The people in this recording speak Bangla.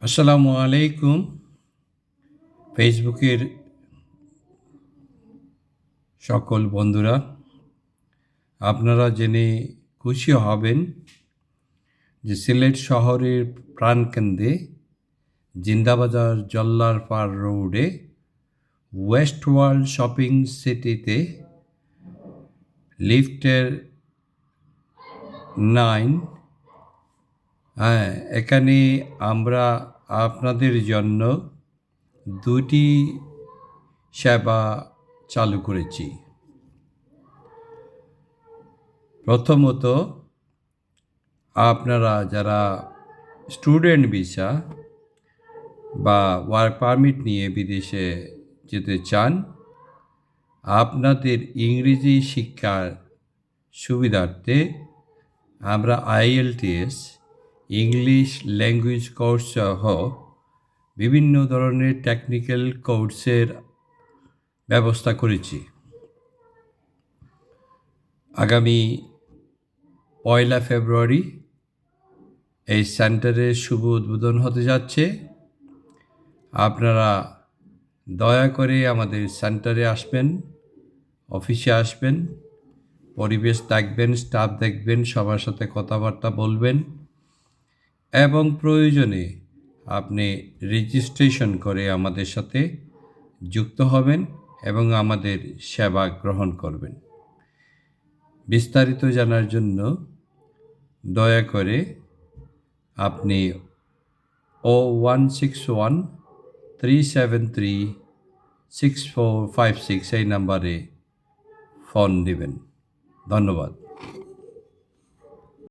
আসসালামু আলাইকুম। ফেসবুকের সকল বন্ধুরা, আপনারা জেনে খুশি হবেন যে সিলেট শহরের প্রাণকেন্দ্রে জিন্দাবাজার জল্লারপাড় রোডে ওয়েস্ট ওয়ার্ল্ড শপিং সিটিতে লিফটের 9 এখানে আমরা আপনাদের জন্য দুটি সেবা চালু করেছি। প্রথমত, আপনারা যারা স্টুডেন্ট ভিসা বা ওয়ার্ক পারমিট নিয়ে বিদেশে যেতে চান, আপনাদের ইংরেজি শিক্ষার সুবিধার্থে আমরা IELTS ইংলিশ ল্যাঙ্গুয়েজ কোর্স সহ বিভিন্ন ধরনের টেকনিক্যাল কোর্সের ব্যবস্থা করেছি। আগামী 1 ফেব্রুয়ারি এই সেন্টারের শুভ উদ্বোধন হতে যাচ্ছে। আপনারা দয়া করে আমাদের সেন্টারে আসবেন, অফিসে আসবেন, পরিবেশ দেখবেন, স্টাফ দেখবেন, সবার সাথে কথাবার্তা বলবেন এবং প্রয়োজনে আপনি রেজিস্ট্রেশন করে আমাদের সাথে যুক্ত হবেন এবং আমাদের সেবা গ্রহণ করবেন। বিস্তারিত জানার জন্য দয়া করে আপনি 0161-373-6456 এই নাম্বারে ফোন দিবেন। ধন্যবাদ।